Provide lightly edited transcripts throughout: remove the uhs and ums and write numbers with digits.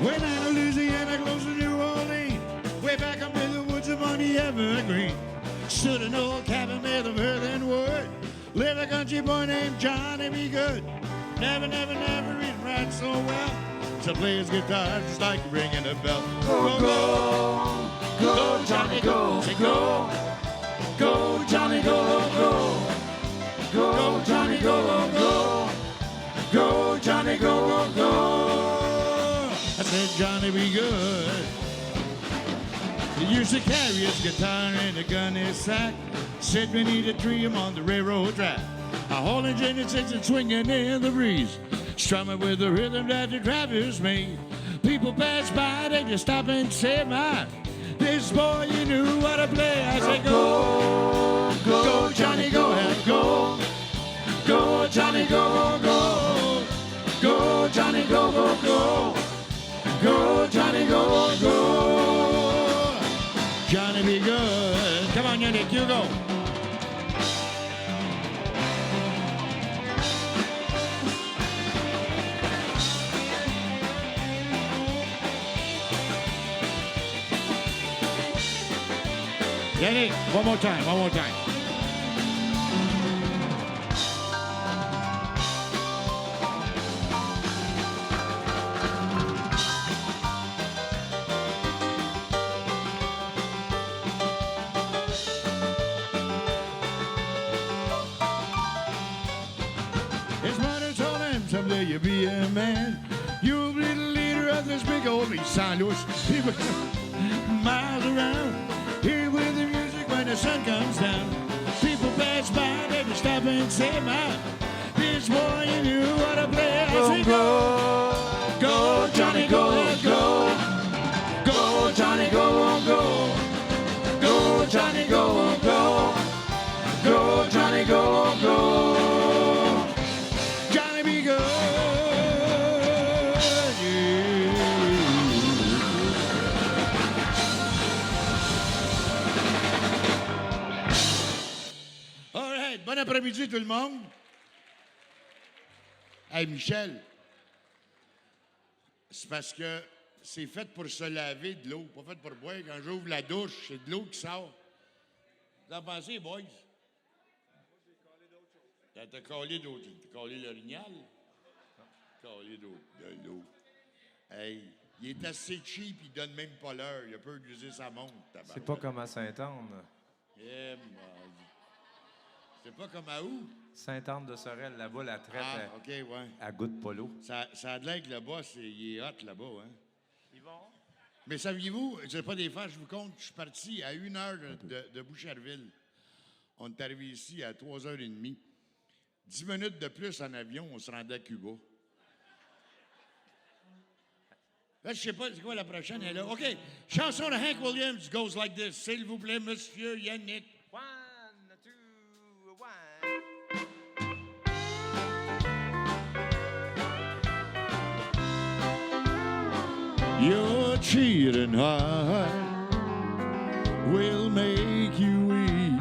Way down to Louisiana, close to New Orleans. Way back up in the woods among the evergreen. Stood an old cabin made of earth and wood. Lived a country boy named Johnny B. Good. Never even write so well. To play his guitar just like ringing a bell. Go, go, go, Johnny, go, say go. Go, Johnny, go, go. Go, Johnny, go, go. Go, Johnny, go, go. I said, Johnny, be good. He used to carry his guitar in a gunny sack. Sit beneath a tree among the railroad track. A hauling gin and six and swinging in the breeze. Strumming with the rhythm that the drivers made. People pass by, they just stop and say, my, this boy, you knew what to play. I said, go, go, go, Johnny, go ahead, go. Go, Johnny, go, go. Go, Johnny, go, go, go. Go, Johnny, go, go. Johnny, be good. Come on, Yannick, you go. Yannick, one more time, one more time. His mother told him, someday you'll be a man. You'll be the leader of this big old St. Louis. People miles around. Here with the music when the sun comes down. People pass by, they just stop and say, my, this boy, you knew what to play. I say, go, go, Johnny, go, go. Go, Johnny, go, go. Go, Johnny, go, go. Go, Johnny, go, go. Johnny, be good. Bon après-midi tout le monde. Hey Michel, c'est parce que c'est fait pour se laver de l'eau, pas fait pour boire. Quand j'ouvre la douche, c'est de l'eau qui sort. Vous en pensez, boys? T'as collé d'autres choses. T'as collé l'orignal? T'as collé de l'eau. Hey, il est assez cheap, il donne même pas l'heure. Il a peur d'user sa montre. C'est pas comme à Sainte-Anne. Yeah, c'est pas comme à où? Sainte-Anne-de-Sorel, là-bas, la traite OK, ouais. à goutte polo. Ça a l'air que le boss, il est hot là-bas, hein? Ils vont. Mais saviez-vous, je sais pas des fois, je vous compte, je suis parti à 1 heure de Boucherville. On est arrivé ici à 3h30. 10 minutes de plus en avion, on se rendait à Cuba. Là, je sais pas, c'est quoi la prochaine, elle est là. OK, chanson de Hank Williams goes like this. S'il vous plaît, monsieur Yannick. 1, 2, 1. Your cheating heart will make you weep.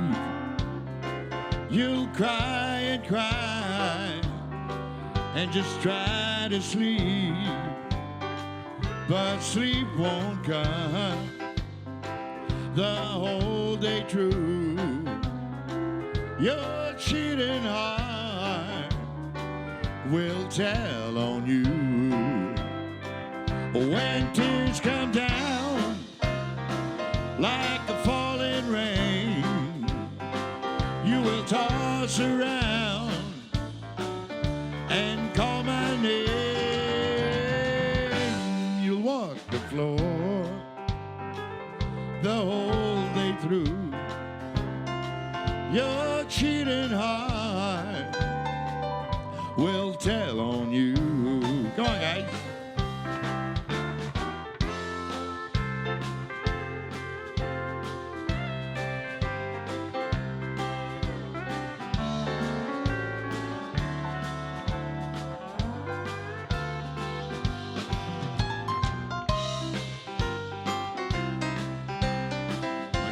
You'll cry and just try to sleep. But sleep won't come the whole day through. Your cheating heart will tell on you. When tears come down like the falling rain, you will toss around and call my name. You'll walk the floor the whole day through. Your cheating heart will tell on you. Come on, guys.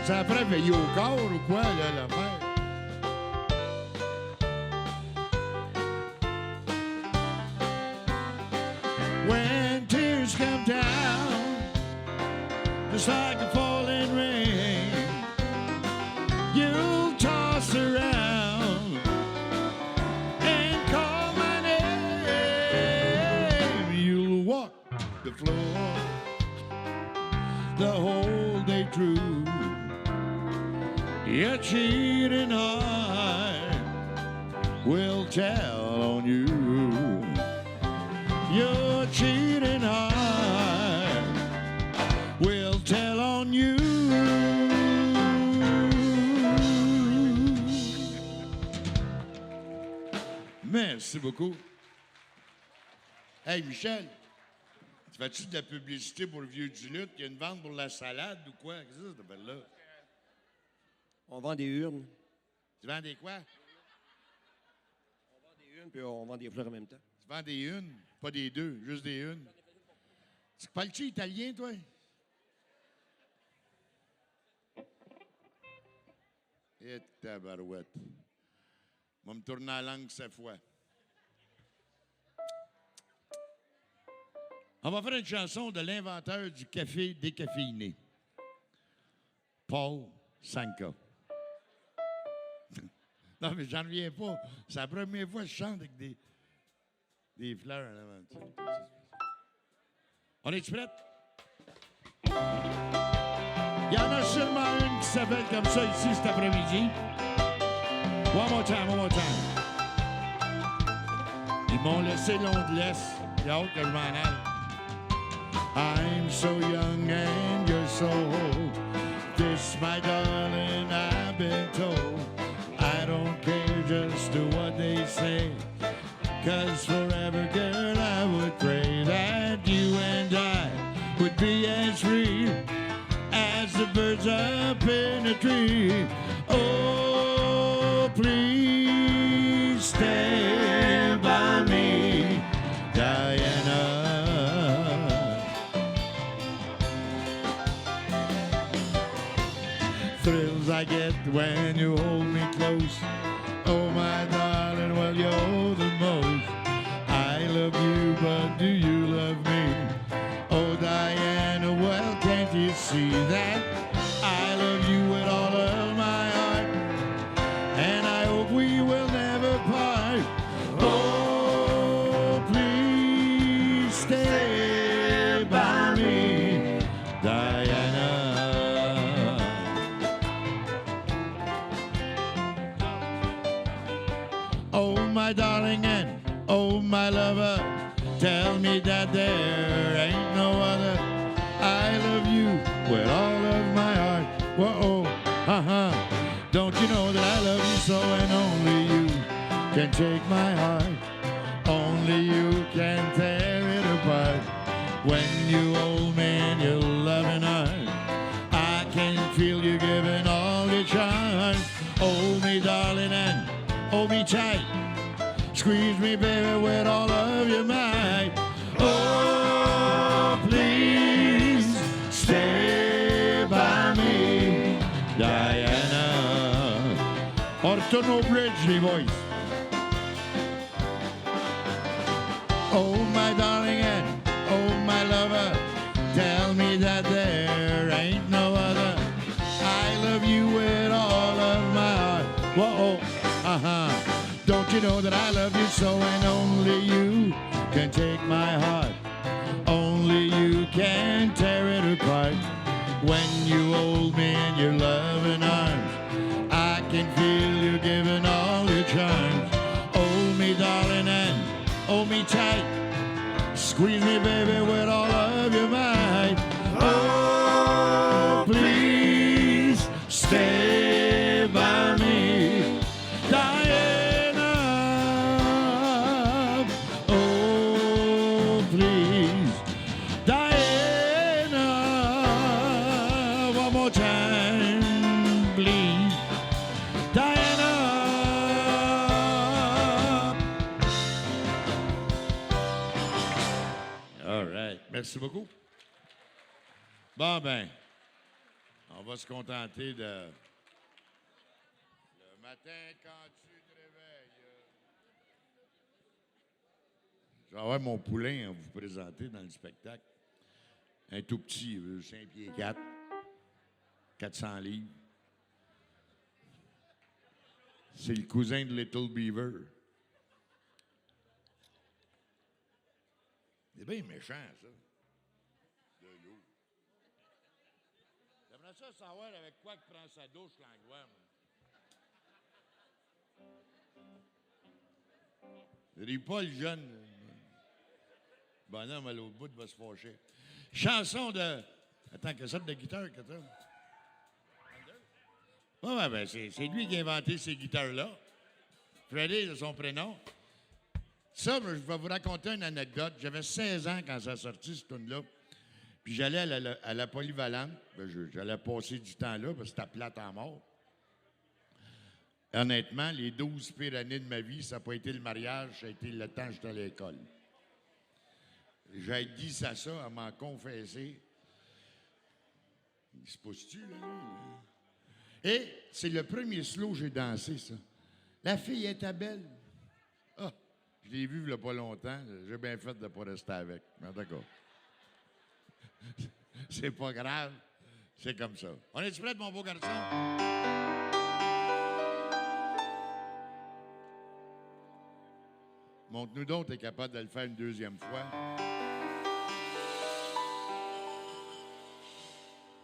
Ça après veiller au corps ou quoi, là, l'affaire? When tears come down just like a falling rain. You'll toss around and call my name. You'll walk the floor the whole day through. Your cheating heart will tell on you. Your cheating heart will tell on you. Merci beaucoup. Hey, Michel, tu fais-tu de la publicité pour le vieux du lutte? Il y a une vente pour la salade ou quoi? Qu'est-ce que ça s'appelle là? On vend des urnes. Tu vends des quoi? On vend des urnes, puis on vend des fleurs en même temps. Tu vends des unes, pas des deux, juste des unes. Tu parles-tu italien, toi? Et tabarouette. Je vais me tourner la langue cette fois. On va faire une chanson de l'inventeur du café décaféiné. Paul Sanka. Non, mais j'en reviens pas. C'est la première fois que je chante avec des fleurs en avant. On est-tu prêts? Il y en a sûrement une qui s'appelle comme ça ici cet après-midi. One more time, one more time. Ils m'ont laissé long de laisse. Il y a hâte que je m'en aille. I'm so young and you're so old. This, my darling, I've been told. I don't care just to what they say. 'Cause forever, girl, I would pray that you and I would be as free as the birds up in a tree. Oh, please stay by me, Diana. Thrills I get when you hold me close. Oh, my darling, well, you're the most. I love you, but do you love me? Oh, Diana, well, can't you see that I love you with all of my heart? And I hope we will never part. Oh, please stay by me, Diana. Oh, my darling, and oh, my lover, tell me that there ain't no other. I love you with all of my heart. Whoa, don't you know that I love you so, and only you can take my heart. Only you can tear it apart. When you hold me in your loving arms, I can feel you giving all your charms. Hold me, darling, and hold me tight. Squeeze me, baby, with all of your might. Oh, please stay by me, Diana. On retourne au bridge, les boys. Oh, my darling, and oh, my lover, tell me that there ain't no other. I love you with all of my heart. Whoa, don't you know that I love you so, and only you can take my heart. Only you can tear it apart. When you hold me in your loving arms, I can feel you giving all your charms. Hold me, darling, and hold me tight. Squeeze me, baby, with all of your might. Oh, please stay by me, Diana. Oh, please, Diana. One more time, please, Diana. All right. Merci beaucoup. Bon, ben, on va se contenter de... Le matin, quand tu te réveilles... Je vais avoir mon poulain à vous présenter dans le spectacle. Un tout petit, 5 pieds 4. 400 livres. C'est le cousin de Little Beaver. C'est bien méchant, ça. De l'eau. J'aimerais ça savoir avec quoi que prend sa douche, l'angoisse. Ris pas le jeune. Bonhomme à l'autre bout va se fâcher. Chanson de... Attends, que sorte de guitare que t'as? Ouais, ben c'est lui qui a inventé ces guitares-là. Freddy, c'est son prénom. Ça, je vais vous raconter une anecdote. J'avais 16 ans quand ça a sorti, cette tune-là. Puis j'allais à la polyvalente. Ben, j'allais passer du temps là, parce que c'était plate en mort. Honnêtement, les 12 pires années de ma vie, ça n'a pas été le mariage, ça a été le temps que j'étais à l'école. J'ai dit ça, à m'en confesser. Il se pousse-tu, là, lui? Et c'est le premier slow que j'ai dansé, ça. La fille était belle. Ah, je l'ai vue il n'y a pas longtemps. J'ai bien fait de ne pas rester avec. Mais d'accord. C'est pas grave. C'est comme ça. On est-tu prêts, mon beau garçon? Montre-nous donc, t'es capable de le faire une deuxième fois.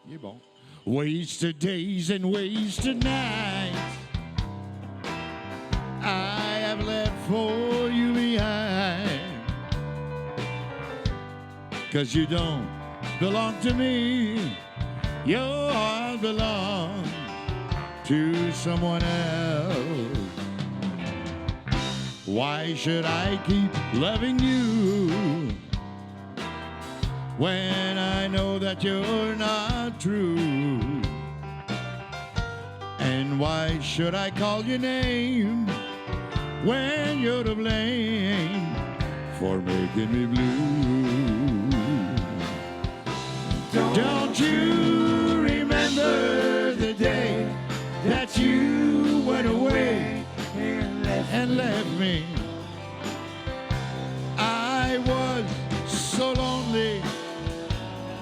Il est bon. Wasted days and wasted nights I have left for you behind 'Cause you don't belong to me Your heart belongs to someone else Why should I keep loving you when I know that you're not true? And why should I call your name when you're to blame for making me blue? Don't you remember the day that you went away and left me? I was so lonely,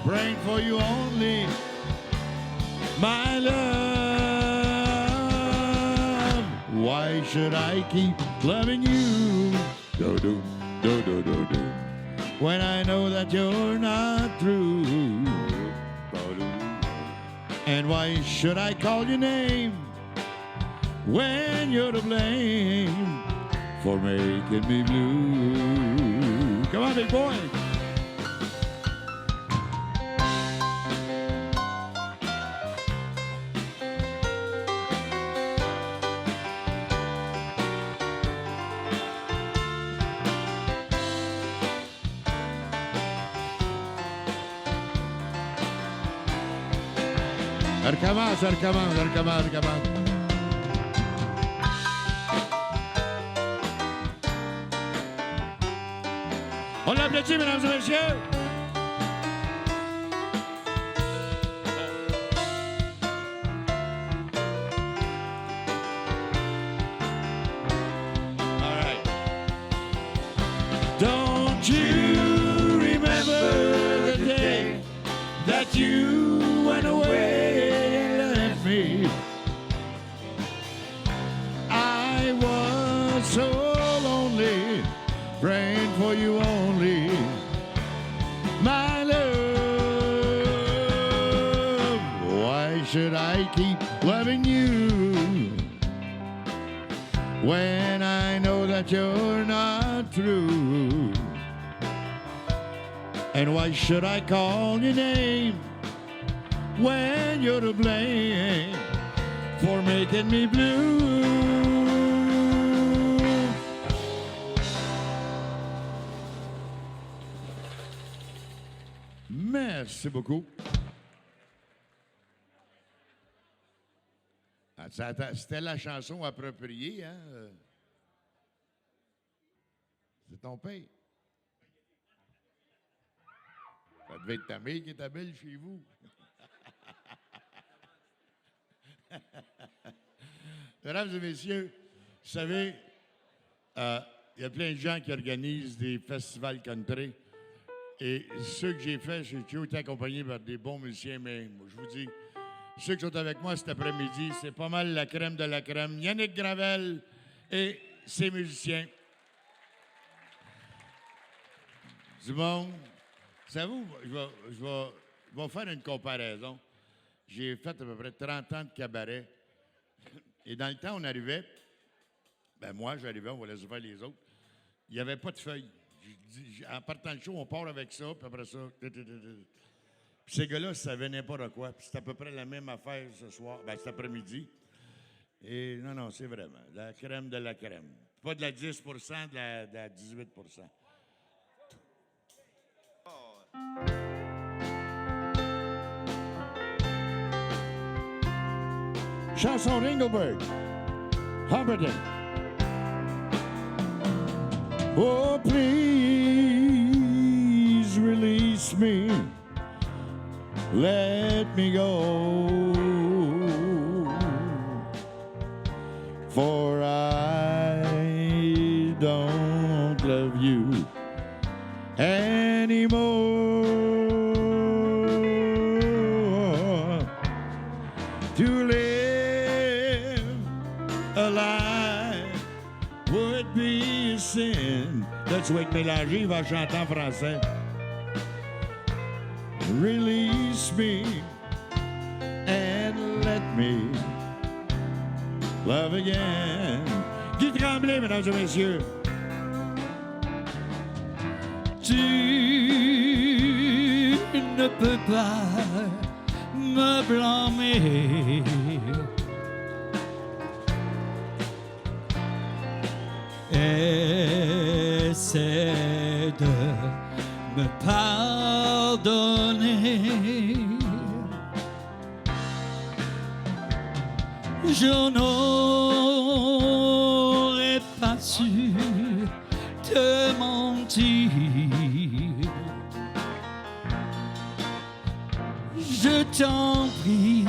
praying for you only, my love. Why should I keep loving you? Do-do, do-do-do-do. When I know that you're not through. And why should I call your name when you're to blame for making me blue? Come on, big boy. Recommence. On l'applaudit, mesdames et messieurs. All right. Don't you remember the day that you went away and left me? I was so lonely, praying for you only, my love. Why should I keep loving you when I know that you're not through? And why should I call your name when you're to blame for making me blue? Merci beaucoup. C'était la chanson appropriée, hein? C'est ton père. Ça devait être ta mère qui est belle chez vous. Mesdames et messieurs, vous savez, il y a plein de gens qui organisent des festivals country. Et ceux que j'ai faits, j'ai toujours été accompagné par des bons musiciens, mais moi, je vous dis, ceux qui sont avec moi cet après-midi, c'est pas mal la crème de la crème. Yannick Gravel et ses musiciens. Du monde. Savez-vous, je vais faire une comparaison. J'ai fait à peu près 30 ans de cabaret. Et dans le temps, on arrivait, ben moi, j'arrivais, on va laisser faire les autres. Il n'y avait pas de feuilles. En partant le show, on part avec ça, puis après ça. Puis ces gars-là, ça savaient n'importe quoi. Puis c'est à peu près la même affaire ce soir, ben cet après-midi. Et non, c'est vraiment la crème de la crème. Pas de la 10 de la 18 Chanson Ringelberg. Humperdinck. Oh, please release me. Let me go. For I don't love you anymore. To live alive would be a sin. Là, tu vas être mélangé, il va chanter en français. Release me and let me love again. Guy Tremblay, mesdames et messieurs. Tu ne peux pas me blâmer. Essaie de me pardonner. Je n'aurais pas su te mentir. Je t'en prie,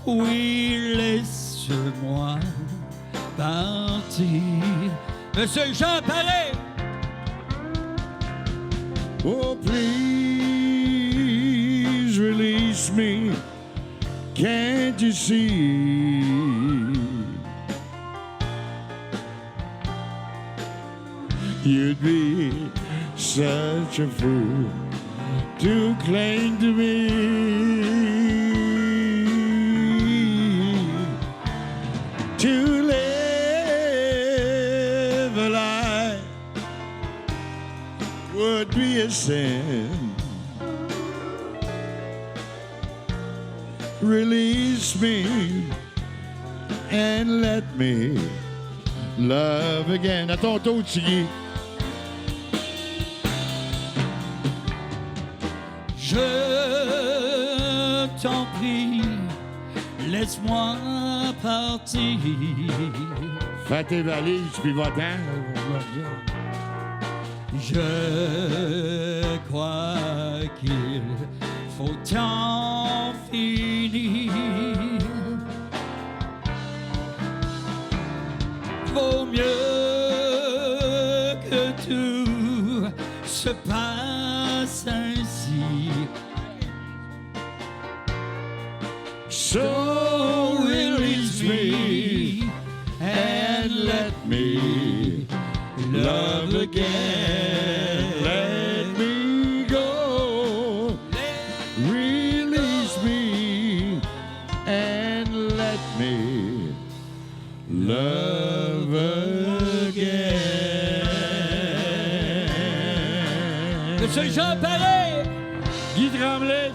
oui, laisse-moi partir. Monsieur Jean Paré! Oh, please release me. Can't you see? You'd be such a fool to cling to me. To live a life would be a sin. Release me and let me love again. À ton tour, Tiggy. Je t'en prie, laisse-moi partir. Fais tes valises, puis va-t'en. Je crois qu'il faut en finir. Vaut mieux que tout se passe ainsi. So release me and let me love again. Let me go. Release me and let me love again. Monsieur Jean Paré! Guy Tremblay.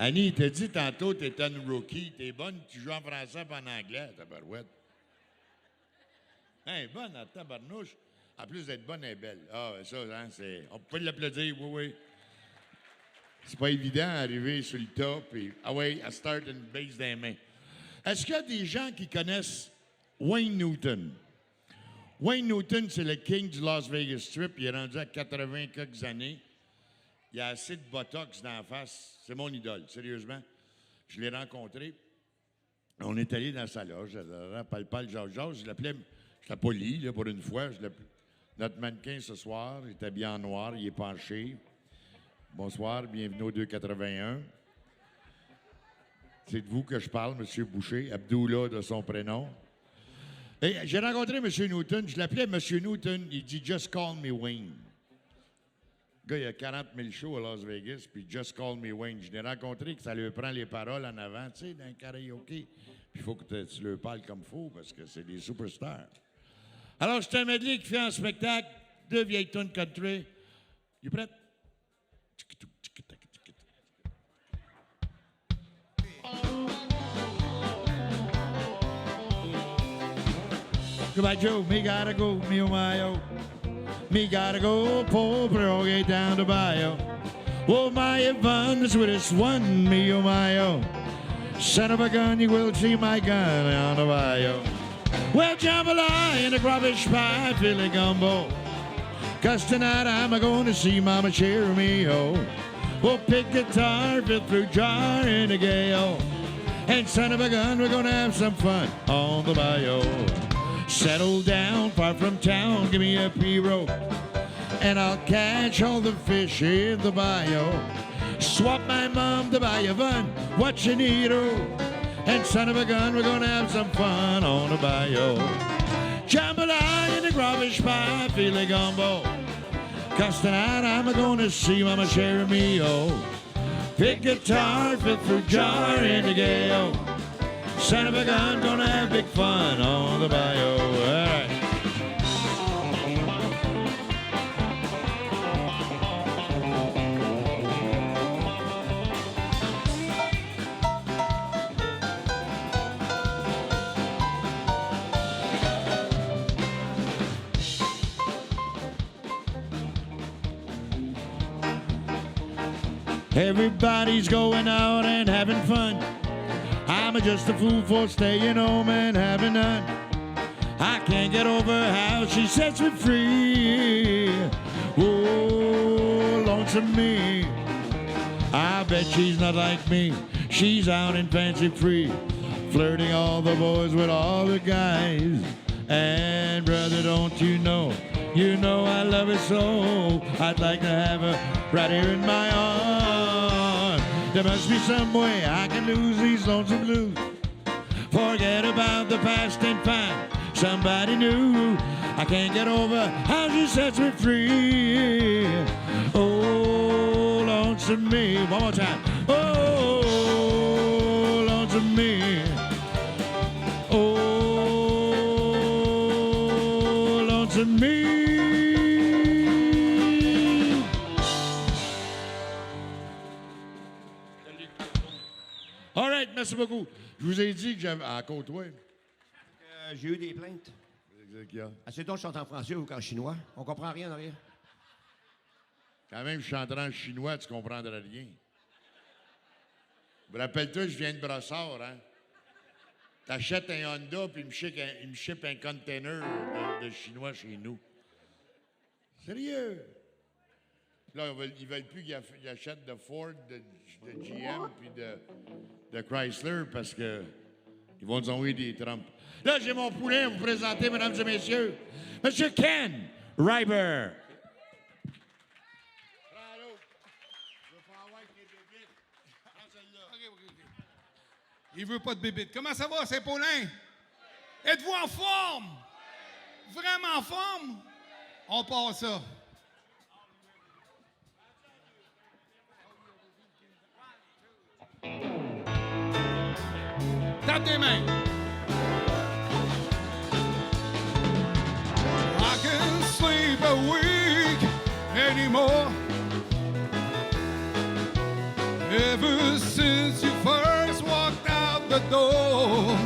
Annie, t'as dit tantôt que t'étais une rookie. T'es bonne, tu joues en français et en anglais, tabarouette. Hein, bonne en tabarnouche. En plus d'être bonne, elle est belle. Ah, ça, hein, c'est... On peut l'applaudir, oui, oui. C'est pas évident d'arriver sur le top et... Ah oui, à start une base des mains. Est-ce qu'il y a des gens qui connaissent Wayne Newton? Wayne Newton, c'est le king du Las Vegas Strip. Il est rendu à 80 quelques années. Il a assez de botox dans la face. C'est mon idole, sérieusement. Je l'ai rencontré. On est allé dans sa loge. Pal-pal, jase. Je l'appelais... J'étais poli, là, pour une fois. Notre mannequin ce soir est habillé en noir, il est penché. Bonsoir, bienvenue au 281. C'est de vous que je parle, M. Boucher, Abdullah de son prénom. Et j'ai rencontré M. Newton, je l'appelais M. Newton, il dit « Just call me Wayne ». Le gars, il a 40 000 shows à Las Vegas, puis « Just call me Wayne ». Je l'ai rencontré que ça lui prend les paroles en avant, tu sais, dans un karaoké. Puis il faut que tu leur parles comme il faut, parce que c'est des superstars. Alors, c'est un medley qui fait un spectacle, 2 vieilles tunes country. Il est prêt? Goodbye, Joe. Me gotta go, me oh my oh. Me gotta go, poor get down the bayou. Oh my Yvonne, the sweetest one, me oh my oh. Son of a gun, you will see my gun on the bayou. Well, jambalaya and a rubbish pie, Philly gumbo. 'Cause tonight I'm a-going to see Mama Cherry-me-o. We'll pick guitar, fill through jar in a gale. And son of a gun, we're gonna have some fun on the bayou. Settle down, far from town, give me a P-rope. And I'll catch all the fish in the bayou. Swap my mom to buy you fun, what you need, oh. And son of a gun, we're gonna have some fun on the bayou. Jambalaya and a rubbish pie, Philly gumbo. 'Cause tonight I'm gonna see Mama Cherry-me-o. Pick guitar, fill through jar in the gale. Son of a gun, gonna have big fun on the bayou. All right. Everybody's going out and having fun. I'm just a fool for staying home and having none. I can't get over how she sets me free. Oh, lonesome me. I bet she's not like me. She's out in fancy free, flirting all the boys with all the guys. And brother, don't you know I love her so. I'd like to have her right here in my arms. There must be some way I can lose these lonesome blues. Forget about the past and find somebody new. I can't get over how she sets me free. Oh, lonesome me. One more time. Oh, lonesome me. Oh, lonesome me. All right, merci beaucoup. Je vous ai dit que j'avais à Côte-Ouest. J'ai eu des plaintes. Assez donc, je chante en français ou en chinois. On comprend rien, rien. Quand même, je chanterais en chinois, tu comprendrais rien. Rappelle-toi, je viens de Brossard, hein? T'achètes un Honda, puis il me ship un container de chinois chez nous. Sérieux? Là, ils veulent plus qu'ils achètent de Ford, de GM, puis de Chrysler, parce que ils vont nous envoyer des Trump. Là, j'ai mon poulet à vous présenter, mesdames et messieurs. Monsieur Ken Ryber. Il veut pas de bébite. Comment ça va, Saint-Paulin? Êtes-vous en forme? Vraiment en forme? On part ça. Tape tes mains. I can't sleep a week anymore. Ever since you first walked out the door,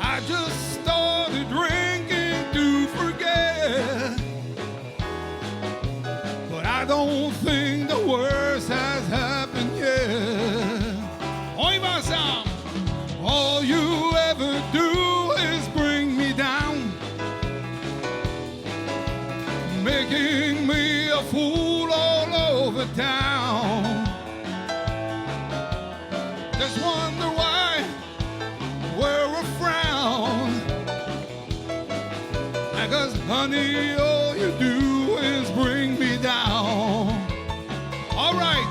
I just started drinking to forget. But I don't think the worst has happened yet. On y va ensemble. All you ever do is bring me down, making me a fool all over town. Just wonder why wear a frown like honey, all you do is bring me down. All right.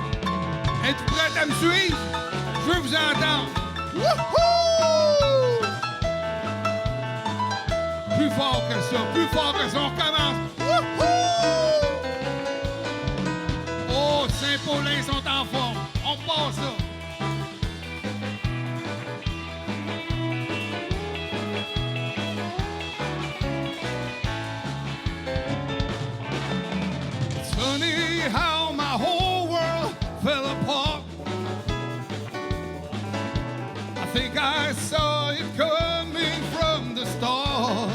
Êtes-vous prête à me suivre? Je veux vous entendre. Wouhou! Plus fort que ça, plus fort que ça. On recommence. Wouhou! Oh, Saint-Paulin sont en forme. On passe ça. It's funny how my whole world fell apart. I think I saw it coming from the start.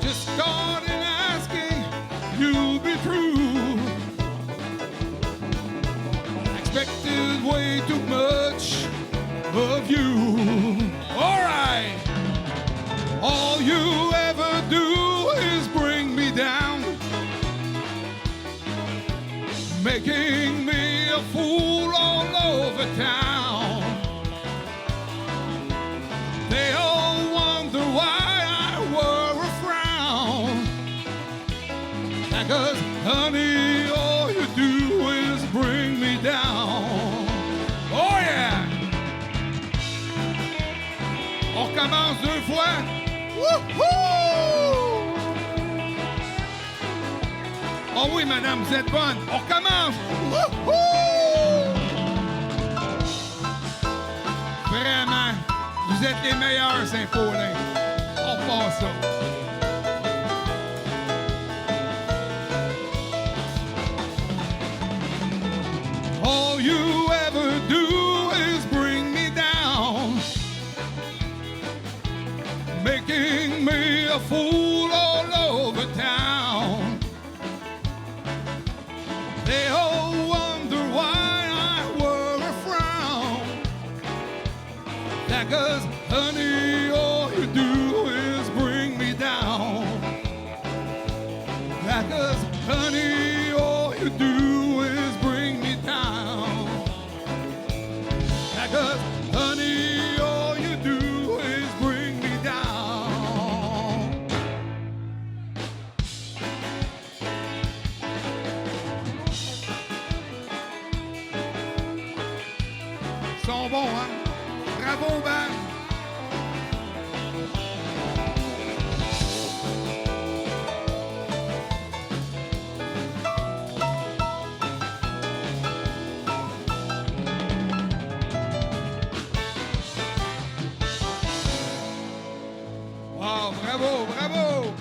Just started asking you'll be true. Expected way too much of you. All right. All you ever do is bring me down, making me a fool all over town. They all wonder why I wore a frown. Because, honey, all you do is bring me down. Oh yeah! On recommence 2 fois. Wouhou! Oh oui, madame, vous êtes bonne. On recommence. Wouhou! Vraiment, vous êtes les meilleurs, Saint-Paulin. On passe ça. All you ever do is bring me down, making me a fool all over town. They all wonder why I wore a frown. That 'cause, honey, all you do is bring me down. That 'cause, honey, all you do is bring me down. That 'cause, honey, all you do is bring me down. Ils sont bons, hein? Bravo, band! Wow, bravo, bravo!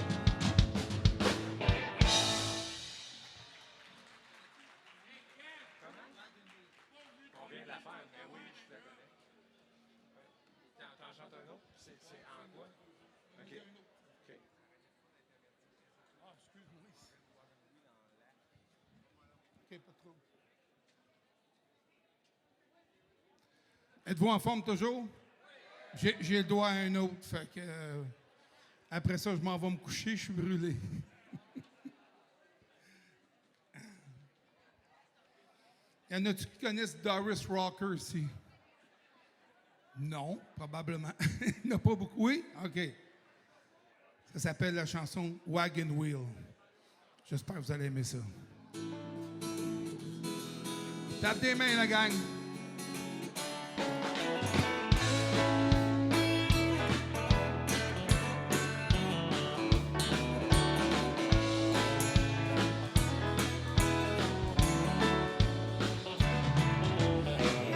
On vient de la faire, mais oui, je la connais. T'en chantes un autre? C'est en quoi? OK. OK. OK, pas trop. Êtes-vous en forme toujours? J'ai le droit à un autre, fait que après ça, je m'en vais me coucher, je suis brûlé. Y en a-tu qui connaissent Doris Rocker ici? Non, probablement. Il n'y en a pas beaucoup. Oui? OK. Ça s'appelle la chanson Wagon Wheel. J'espère que vous allez aimer ça. Tape des mains, la gang.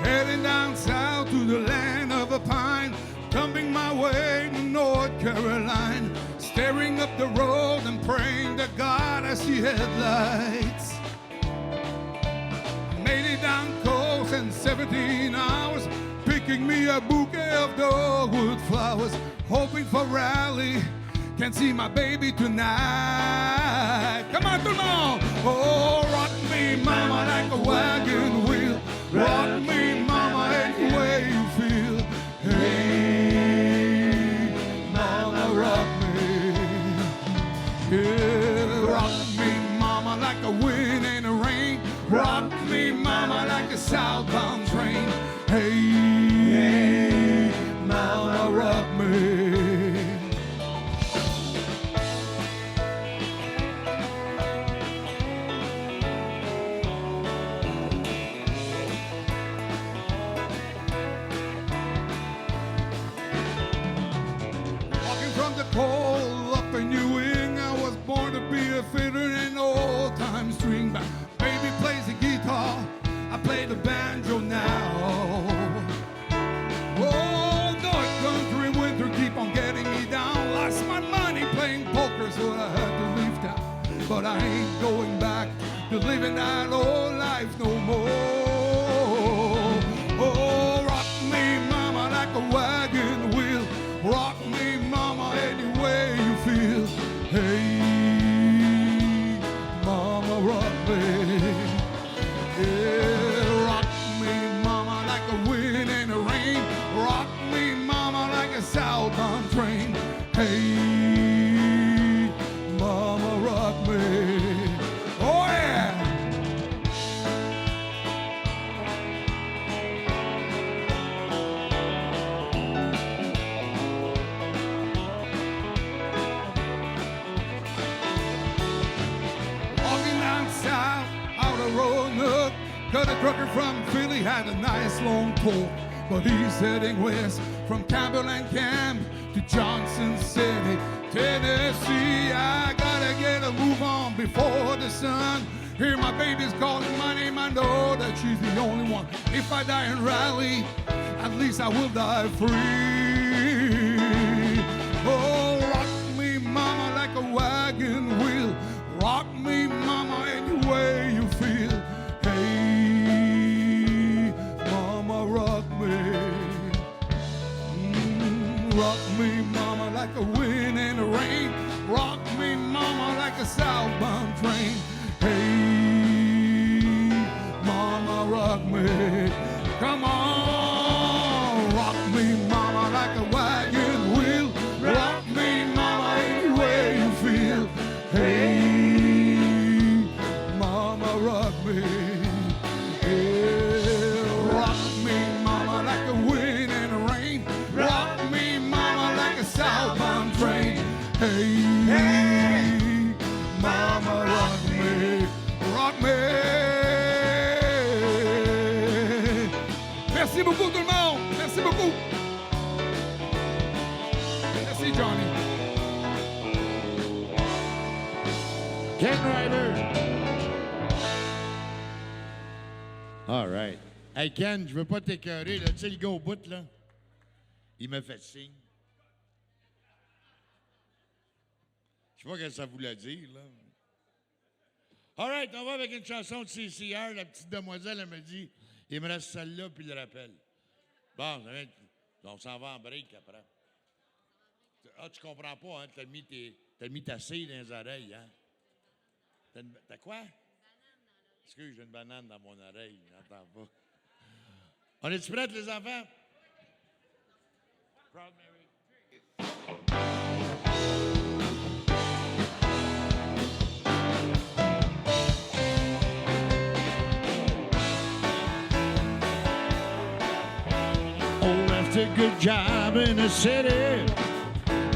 Heading down south to the land of the pine, coming my way to North Carolina, staring up the road and praying to God I see headlights. Made it down coast in 17 hours, picking me a bouquet of dogwood flowers, hoping for rally, can see my baby tonight. Come on, tout le monde! Oh, rock me, mama, like a wagon wheel. Rock me, mama, any way you feel. Hey, mama, rock me. Yeah, rock me, mama, like a wind and a rain. Rock me, mama, like a southbound train. Hey, mama, rock me. swing back. Baby plays the guitar, I play the banjo now. Oh, North Country winter keep on getting me down. Lost my money playing poker, so I had to leave town. But I ain't going back to living that old life no more. Oh, rock me, mama, like a wagon wheel. Rock me, mama, any way you feel. Hey, mama, rock me. Yeah, rock me, mama, like a wind and a rain. Rock me, mama, like a southbound train. Hey, mama, rock me. Oh, yeah. Walking down south, out of Roanoke, got a trucker from Philly, had a nice long pull. But he's heading west from Cumberland Camp to Johnson City, Tennessee. I gotta get a move on before the sun. Hear my baby's calling my name, I know that she's the only one. If I die in Raleigh, at least I will die free. Oh, rock me, mama, like a wagon wheel. Rock me, mama, any way you feel. Hey, mama, rock me. Rock me, mama, like a wind and a rain. Rock me, mama, like a southbound train. Hey, mama, rock me. Come on, rock me, mama, like a wagon wheel. Rock me, mama, any way you feel. Hey, mama, rock me. Yeah, rock me, mama, like a wind and a rain. Rock me, mama, like a southbound train. Hey, mama, rock me, rock me. Merci beaucoup tout le monde. Merci beaucoup. Merci Johnny. Ken Ryder. All right. Hey, Ken, je veux pas t'écœurer, là. Tu sais, le gars au bout, là, il m'a fait signe. Je sais pas ce que ça voulait dire, là. All right, on va avec une chanson de CCR. La petite demoiselle, elle me dit, il me reste celle-là, puis le rappel. Bon, on s'en va en break après. Ah, tu comprends pas, hein? T'as mis ta cire dans les oreilles, hein? T'as quoi? Excuse, j'ai une banane dans mon oreille, j'entends pas. On est-tu prêts, les enfants? Proud Mary. Oh, left a good job in the city.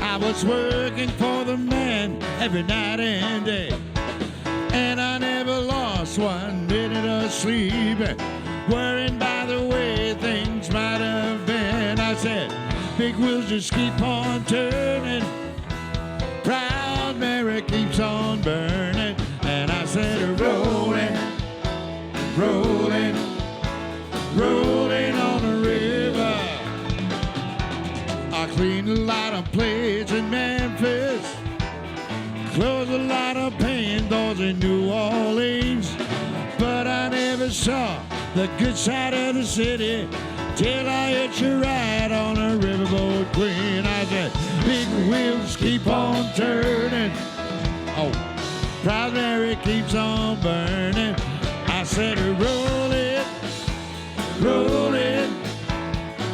I was working for the man every night and day. And I never lost 1 minute of sleep, worrying by the way things might have been. I said, big wheels just keep on turning, Proud Mary keeps on burning. And I said, rolling, rolling, rolling on the river. I cleaned a lot of plates in Memphis, closed a lot of paying doors in New Orleans, but I never saw the good side of the city till I hitched a ride on a riverboat queen. I said, big wheels keep on turning. Oh, Proud Mary keeps on burning. I said, roll it, roll it,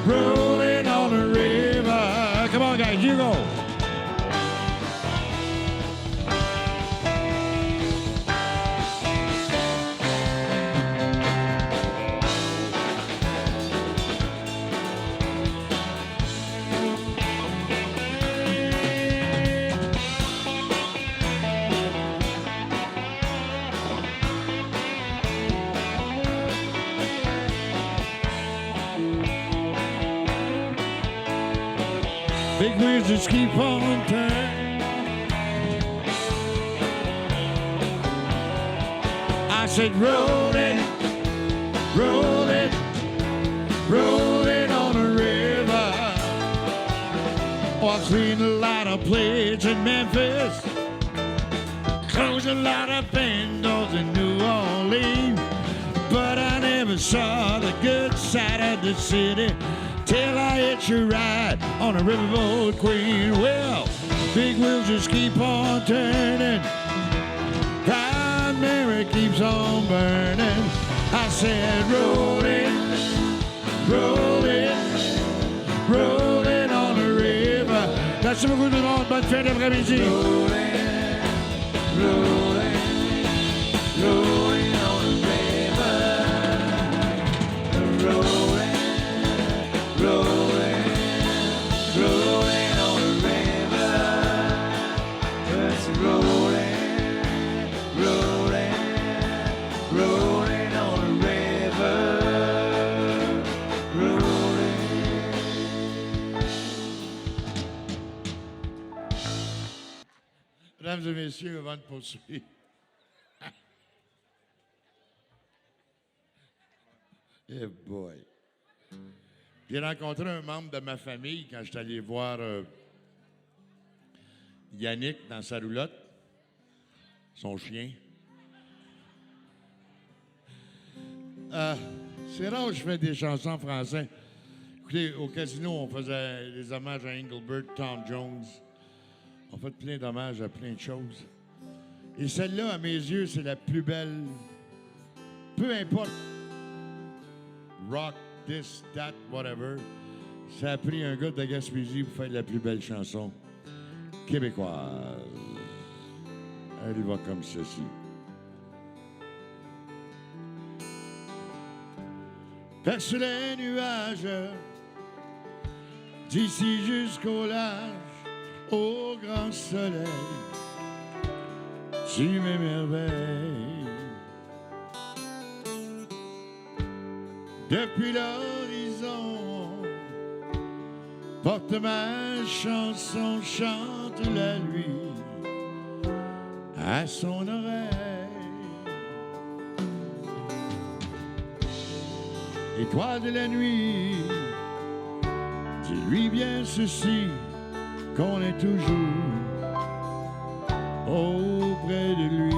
roll it on the river. Come on, guys, you go. Big wheels just keep on turning. I said, roll it, roll it, roll it on the river. Oh, I've seen a lot of plays in Memphis, closed a lot of windows in New Orleans, but I never saw the good side of the city till I hitched a ride on a riverboat queen. Well, big wheels just keep on turning, Proud Mary keeps on burning. I said, roll it, roll it, roll it on the river. Merci beaucoup tout le monde, bonne fin d'après-midi. Roll it, roll it, roll it on the river. Roll it, roll it, roll it on the river. Let's roll it, roll it, roll it on the river. Roll it. Mesdames et messieurs, avant de poursuivre. Eh boy. J'ai rencontré un membre de ma famille quand je suis allé voir Yannick dans sa roulotte, son chien. C'est rare que je fais des chansons en français. Écoutez, au casino, on faisait des hommages à Engelbert, Tom Jones. On fait plein d'hommages à plein de choses. Et celle-là, à mes yeux, c'est la plus belle. Peu importe. Rock, this, that, whatever. Ça a pris un gars de Gaspésie pour faire la plus belle chanson québécoise. Elle va comme ceci. Perce les nuages, d'ici jusqu'au large, au grand soleil, tu m'émerveilles. Depuis l'horizon, porte ma chanson, chante la nuit à son oreille. Étoile de la nuit, dis-lui bien ceci, qu'on est toujours auprès de lui.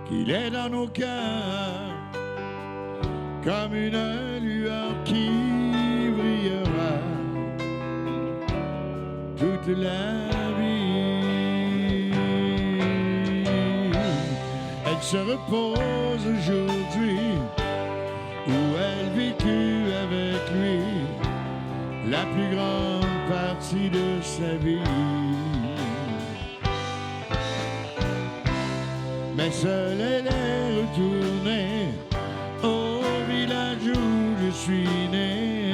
Qu'il est dans nos cœurs comme une lueur qui brillera toute la vie. Elle se repose aujourd'hui où elle vécut avec lui la plus grande partie de sa vie. Mais seule elle est retournée au village où je suis né,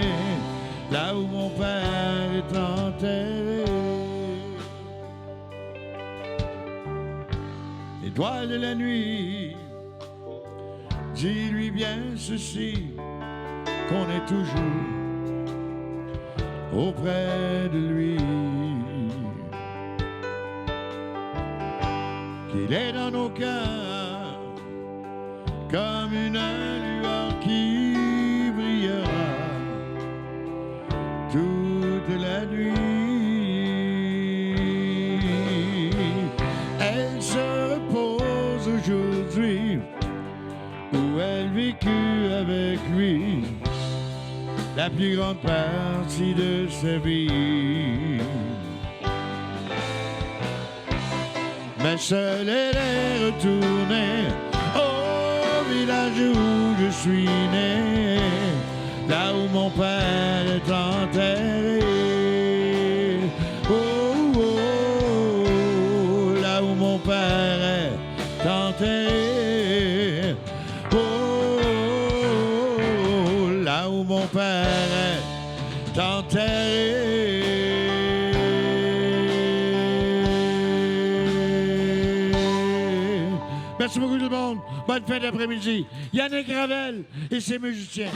là où mon père est enterré. Étoile de la nuit, dis-lui bien ceci, qu'on est toujours auprès de lui. Qu'il est dans nos cœurs comme une lueur qui brillera toute la nuit. Elle se repose aujourd'hui où elle vécut avec lui la plus grande partie de sa vie. Mais seule elle est retournée au village où je suis né, là où mon père est enterré. Oh, oh, oh, là où mon père est enterré. Oh, oh, oh, là où mon père est enterré. Merci beaucoup tout le monde. Bonne fin d'après-midi. Yannick Ravel et ses musiciens.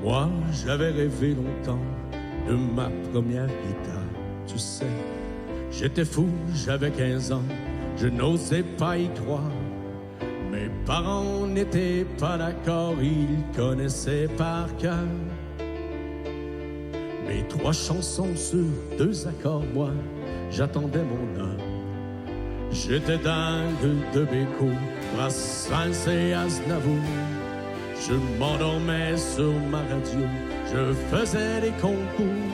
Moi, j'avais rêvé longtemps de ma première guitare, tu sais. J'étais fou, j'avais 15 ans, je n'osais pas y croire. Mes parents n'étaient pas d'accord, ils connaissaient par cœur mes 3 chansons sur 2 accords, moi, j'attendais mon heure. J'étais dingue de Béco, Brassens et Aznavour. Je m'endormais sur ma radio, je faisais des concours.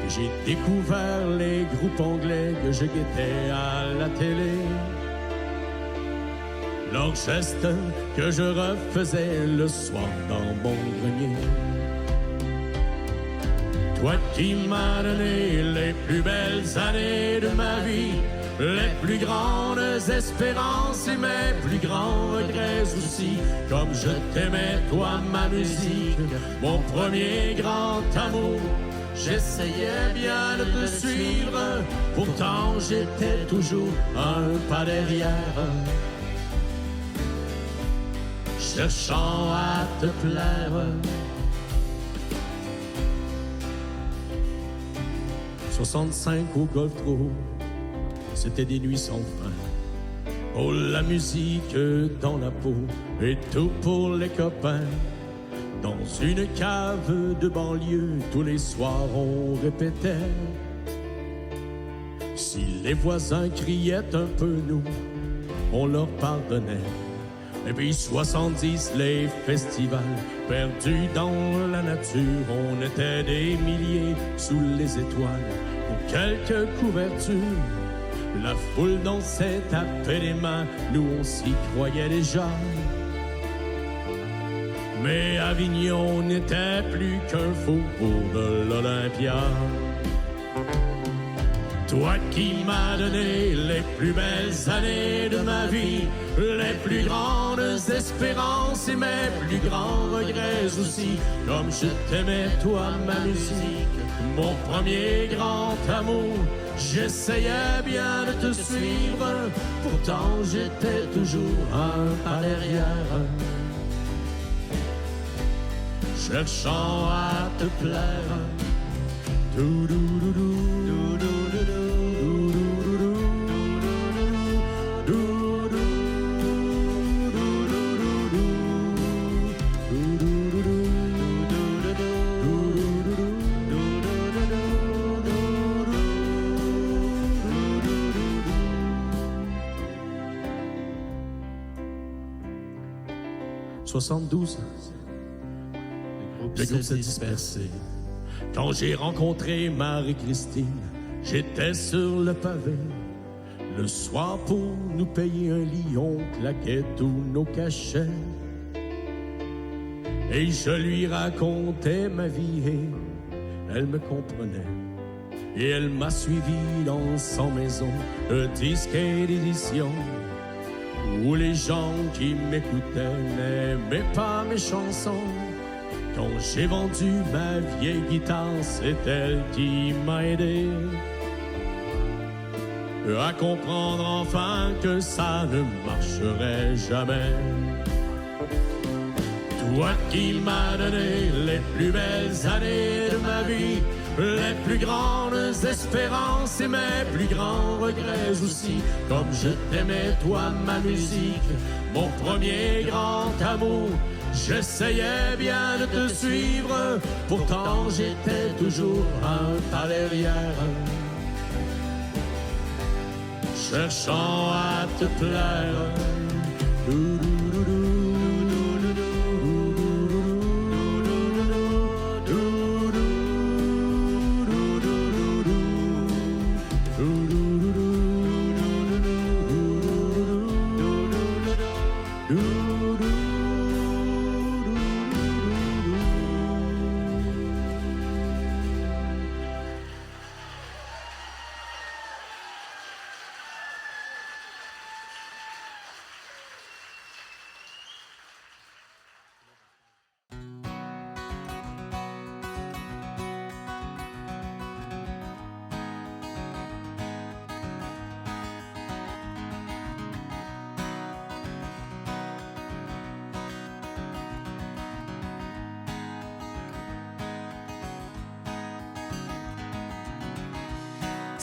J'ai découvert les groupes anglais que je guettais à la télé. Leurs gestes que je refaisais le soir dans mon grenier. Toi qui m'as donné les plus belles années de ma vie, les plus grandes espérances et mes plus grands regrets aussi. Comme je t'aimais, toi, ma musique, mon premier grand amour. J'essayais bien de te suivre, pourtant j'étais toujours un pas derrière, cherchant à te plaire. 65 au Golf Trop, c'était des nuits sans fin. Oh, la musique dans la peau et tout pour les copains. Dans une cave de banlieue, tous les soirs on répétait. Si les voisins criaient un peu, nous, on leur pardonnait. Et puis 70, les festivals, perdus dans la nature. On était des milliers sous les étoiles pour quelques couvertures. La foule dansait, tapait les mains, nous on s'y croyait déjà. Mais Avignon n'était plus qu'un faubourg de l'Olympia. Toi qui m'as donné les plus belles années de ma vie, les plus grandes espérances et mes plus grands regrets aussi. Comme je t'aimais, toi, ma musique, mon premier grand amour. J'essayais bien de te suivre, pourtant j'étais toujours un pas derrière, cherchant à te plaire. « 72, le groupe s'est dispersé. Quand j'ai rencontré Marie-Christine, j'étais sur le pavé. Le soir, pour nous payer un lit, on claquait tous nos cachets. Et je lui racontais ma vie et elle me comprenait. Et elle m'a suivi dans son maison de disques et d'édition, où les gens qui m'écoutaient n'aimaient pas mes chansons. Quand j'ai vendu ma vieille guitare, c'est elle qui m'a aidé à comprendre enfin que ça ne marcherait jamais. Toi qui m'as donné les plus belles années de ma vie, les plus grandes espérances et mes plus grands regrets aussi. Comme je t'aimais, toi, ma musique, mon premier grand amour. J'essayais bien de te suivre, pourtant j'étais toujours un pas derrière, cherchant à te plaire.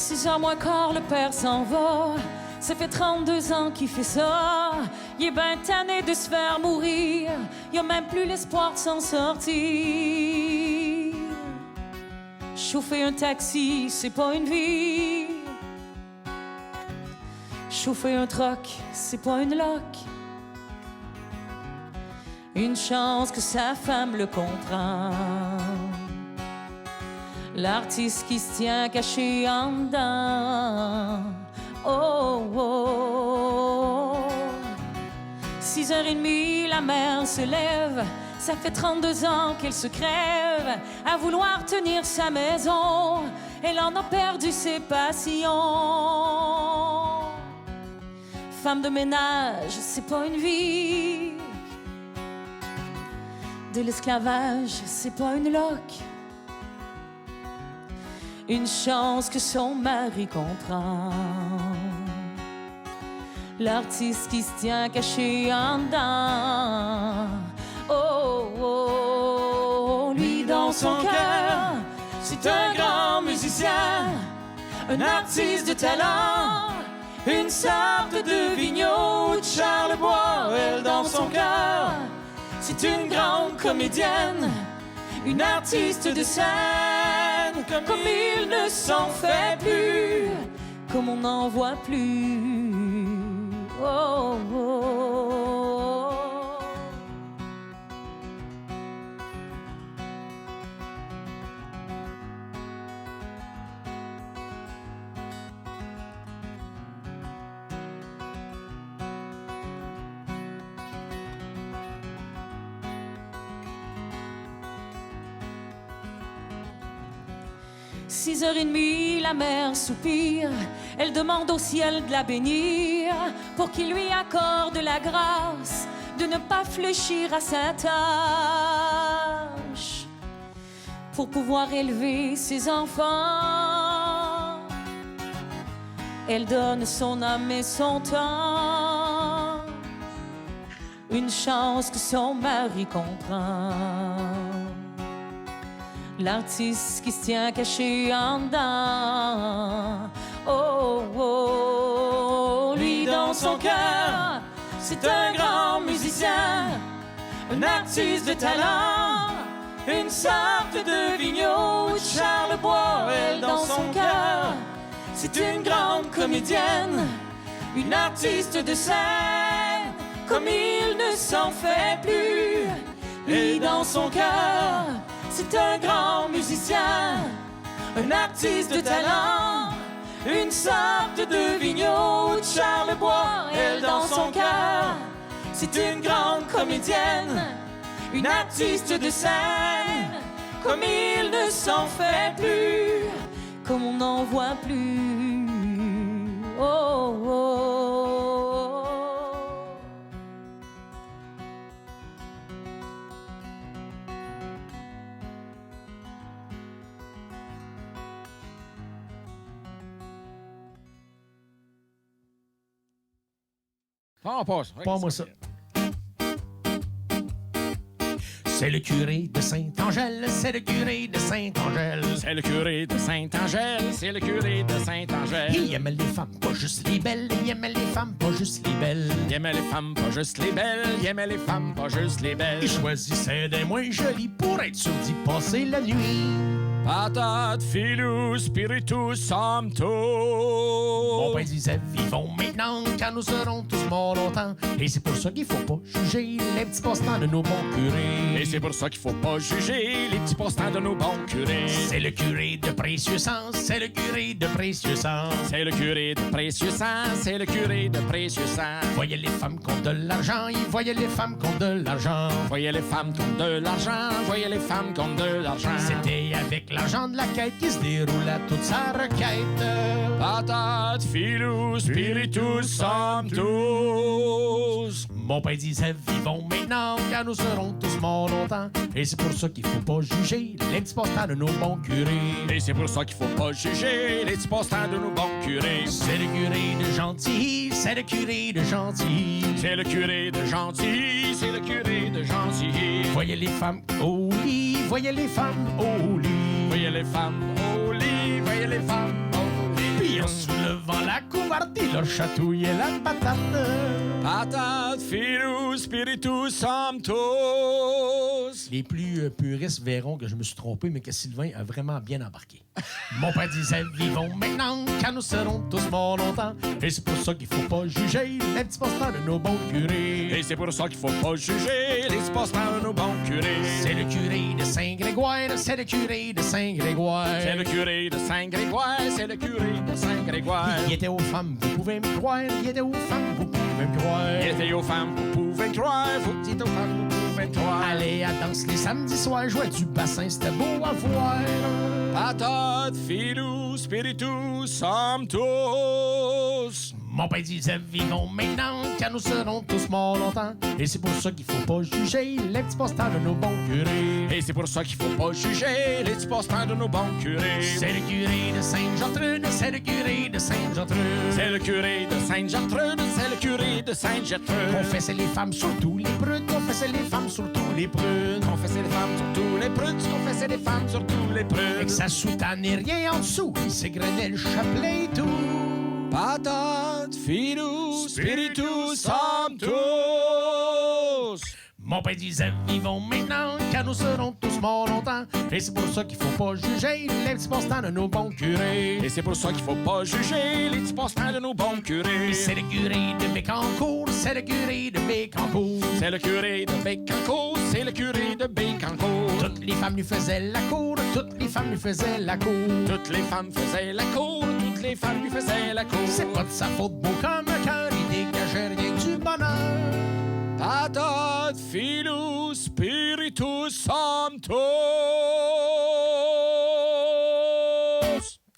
6h moins quart, le père s'en va. Ça fait 32 ans qu'il fait ça. Il est ben tanné de se faire mourir. Il a même plus l'espoir de s'en sortir. Chauffer un taxi, c'est pas une vie. Chauffer un truck, c'est pas une loc. Une chance que sa femme le comprend. L'artiste qui se tient caché en dedans. Oh, oh, oh. 6h30, la mère se lève. Ça fait 32 ans qu'elle se crève à vouloir tenir sa maison. Elle en a perdu ses passions. Femme de ménage, c'est pas une vie. De l'esclavage, c'est pas une loque. Une chance que son mari comprend. L'artiste qui se tient caché en dedans. Oh, oh, oh, lui dans son cœur, c'est un grand musicien, un artiste de talent, une sorte de Vigneault de Charlebois. Elle dans son cœur, c'est une grande comédienne, une artiste de scène, comme il ne s'en fait plus, comme on n'en voit plus. Oh, oh, oh. « 6h30, la mère soupire. Elle demande au ciel de la bénir pour qu'il lui accorde la grâce de ne pas fléchir à sa tâche, pour pouvoir élever ses enfants. Elle donne son âme et son temps. Une chance que son mari comprend. L'artiste qui se tient caché en dedans. Oh, oh, oh, lui dans son cœur, c'est un grand musicien, un artiste de talent, une sorte de Vigneault de Charlebois. Elle dans son cœur, c'est une grande comédienne, une artiste de scène, comme il ne s'en fait plus. Lui dans son cœur, c'est un grand musicien, un artiste de talent, une sorte de Vigneault de Charlebois. Elle dans son cœur, c'est une grande comédienne, une artiste de scène, comme il ne s'en fait plus, comme on n'en voit plus. Oh, oh, oh. On passe. Pas moi ça. C'est le curé de Saint-Angèle, c'est le curé de Saint-Angèle. C'est le curé de Saint-Angèle, c'est le curé de Saint-Angèle. Il aimait les femmes, pas juste les belles. Il aimait les femmes, pas juste les belles. Il aimait les femmes, pas juste les belles. Il aimait les femmes, pas juste les belles. Il choisissait des moins jolies pour être sûr d'y passer la nuit. Patate, filou, spiritus, sancto. Mon père disait, vivons maintenant, car nous serons tous morts longtemps. Et c'est pour ça qu'il faut pas juger les petits passe-temps de nos bons curés. Et c'est pour ça qu'il faut pas juger les petits passe-temps de nos bons curés. C'est le curé de précieux sang, c'est le curé de précieux sang. C'est le curé de précieux sang, c'est le curé de précieux sang. Voyez les femmes qui ont de l'argent, il voyait les femmes qui ont de l'argent. Voyez les femmes qui ont de l'argent, voyez les femmes qui ont de l'argent. C'était avec l'argent de la quête qui se déroula toute sa requête. Patate, filou, spiritus, sanctus. Mon père disait, vivons maintenant, car nous serons tous morts longtemps. Et c'est pour ça qu'il faut pas juger les petits passe-temps de nos bons curés. Et c'est pour ça qu'il faut pas juger les petits passe-temps de nos bons curés. C'est le curé de gentil, c'est le curé de gentil. C'est le curé de gentil, c'est le curé de gentil. Voyez les femmes au lit, voyez les femmes au lit. Voyez les femmes au lit, voyez les femmes au lit. En soulevant la couverte, il a chatouillé la patate. Patate, filou, spiritus, sanctus. Les plus puristes verront que je me suis trompé, mais que Sylvain a vraiment bien embarqué. Mon père disait, vivons maintenant, car nous serons tous morts longtemps. Et c'est pour ça qu'il faut pas juger les petits pasteurs de nos bons curés. Et c'est pour ça qu'il faut pas juger les pasteurs de nos bons curés. C'est le curé de Saint-Grégoire, c'est le curé de Saint-Grégoire. C'est le curé de Saint-Grégoire, c'est le curé de Saint-Grégoire. Il était aux femmes, vous pouvez me croire, il était aux femmes, vous pouvez me croire. Il était aux femmes, vous pouvez me croire, vous dites aux femmes, vous pouvez me croire. Allez à danse les samedis soirs, jouer du bassin, c'était beau à voir. Patate, filou, spiritus, sanctus. Mon père disait, vivons maintenant, car nous serons tous morts longtemps. Et c'est pour ça qu'il faut pas juger les petits pasteurs de nos bons curés. Et c'est pour ça qu'il faut pas juger les petits pasteurs de nos bons curés. C'est le curé de Sainte-Gertrude, c'est le curé de Sainte-Gertrude. C'est le curé de Sainte-Gertrude, c'est le curé de Sainte-Gertrude. Confessez les femmes, surtout les prudes, confessez les femmes, surtout les prudes. Confessez les femmes sur tous les prudes, confessez les femmes sur tous les prudes. Avec sa soutane et rien en dessous, il s'égrenait le chapelet et tout. Patate, filou, spiritus, sanctus. Mon père disait, vivons maintenant, car nous serons tous morts longtemps. Et c'est pour ça qu'il faut pas juger les petits pasteurs de nos bons curés. Et c'est pour ça qu'il faut pas juger les petits pasteurs de nos bons curés. C'est le curé de Bécancour, c'est le curé de Bécancour. C'est le curé de Bécancour, c'est le curé de Bécancour. Toutes les femmes lui faisaient la cour, toutes les femmes lui faisaient la cour. Toutes les femmes faisaient la cour, toutes les femmes lui faisaient la cour. C'est pas de sa faute, beau comme un cœur, il dégageait rien que du bonheur. Patate, filou, spiritus, sanctus.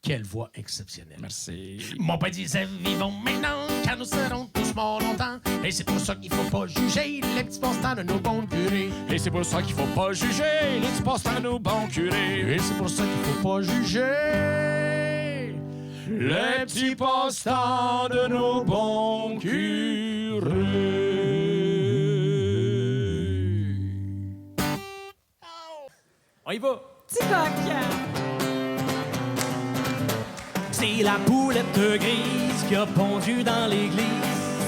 Quelle voix exceptionnelle. Merci. Mon père disait, vivons maintenant, car nous serons tous morts longtemps. Et c'est pour ça qu'il faut pas juger les petits pasteurs de nos bons curés. Et c'est pour ça qu'il faut pas juger les petits pasteurs de nos bons curés. Et c'est pour ça qu'il faut pas juger les petits pasteurs de nos bons curés. On y va. Petit coq. C'est la poulette grise qui a pondu dans l'église.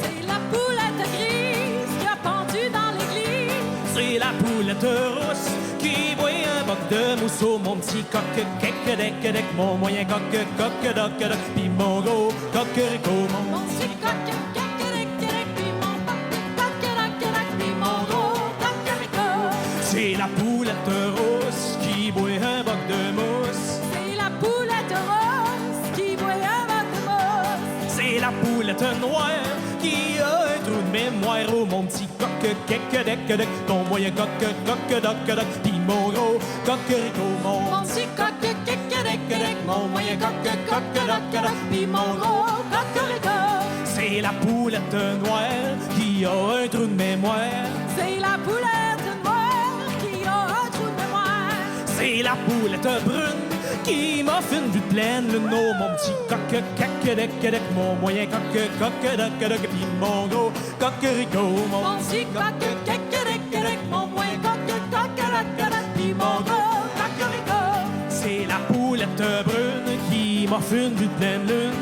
C'est la poulette grise qui a pendu dans l'église. C'est la poulette rousse qui boit un boc de mousseau. Mon petit coq, kek-dek-dek, mon moyen coq, coq-doc-doc, pis mon gros coquerico, Mon petit coq, kek-kek-kek, puis mon coq-doc-doc, puis mon gros cocorico. C'est la poulette rousse qui boit un boc de mousse. C'est la poulette rose qui boit un verre de mousse. C'est la poulette noire qui a un trou de mémoire. Oh, mon petit coq, kek-dek-dek, ton moyen coq, coq-doc-doc, pis mon gros cocorico, Mon petit coq, kek-kek-kek, mon moyen coq, coq-doc-doc, puis mon gros cocorico. C'est la poulette noire qui a un trou de mémoire. C'est la poulette noire qui a un trou de mémoire. C'est la poulette brune qui m'offre une vue de pleine lune. Oh, mon petit coq, kek-dek-dek, mon moyen coq, coq-doc-doc, pis mon gros cocorico, Mon petit coq, kek-kek-kek, mon moyen coq, coq-doc-doc, puis mon gros cocorico. C'est la poulette brune qui m'offre une vue de pleine lune.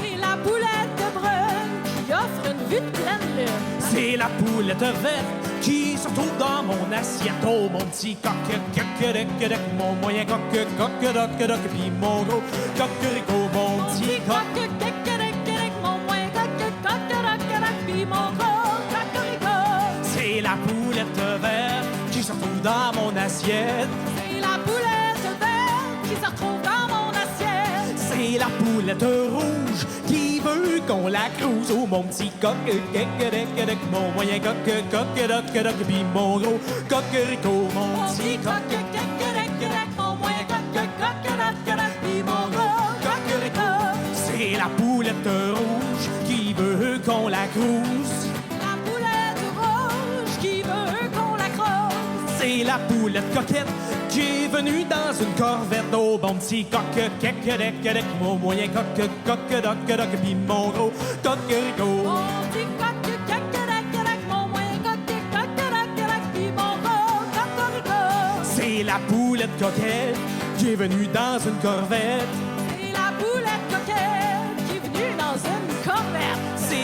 C'est la poulette brune qui offre une vue de pleine lune. C'est la poulette verte qui se retrouve dans mon assiette. Oh, mon petit coq, kek-dek-dek, mon moyen coq, coq-doc-doc, pis mon gros cocorico, mon Mon petit petit coq. coq, kek-kek-kek, mon moyen coq, coq-doc-doc, puis mon gros cocorico. C'est la poulette verte qui se retrouve dans mon assiette. C'est la poulette verte qui se retrouve dans mon assiette. C'est la poulette rouge qui veut qu'on la crouse. Oh, mon petit coq, kek-dek-dek, mon moyen coq, coq-doc-doc, pis mon gros cocorico, mon Mon petit petit coq. coq, kek-kek-kek, mon moyen coq, coq-doc-doc, puis mon gros cocorico. C'est la poulette rouge qui veut qu'on la crouse. La poulette rouge qui veut qu'on la croise. C'est la poulette coquette qui est venue dans une corvette. Oh, bon petit coq, kek-dek-dek, mon moyen coq, coq-doc-doc, pis mon gros cocorico. Mon petit coq, kek-kek-kek, mon moyen coq, coq-doc-doc, puis mon gros cocorico. C'est la poulette coquette qui est venue dans une corvette. C'est la poulette coquette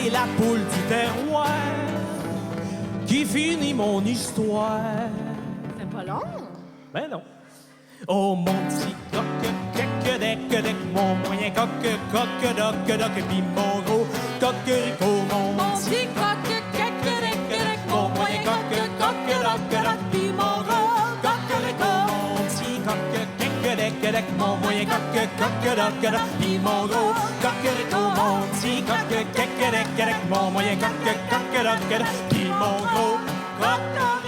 c'est la poule du terroir qui finit mon histoire. C'est pas long. Ben non. Oh, mon petit coq-dec, mon moyen coq-doc, puis mon gros coquerico, mon petit coq-dec, mon moyen coq-doc, puis mon gros coquerico, mon petit coq-dec, mon moyen coq-doc, puis mon gros coquerico, mon petit coq-dec, mon moyen coq-doc, puis mon gros coquerico.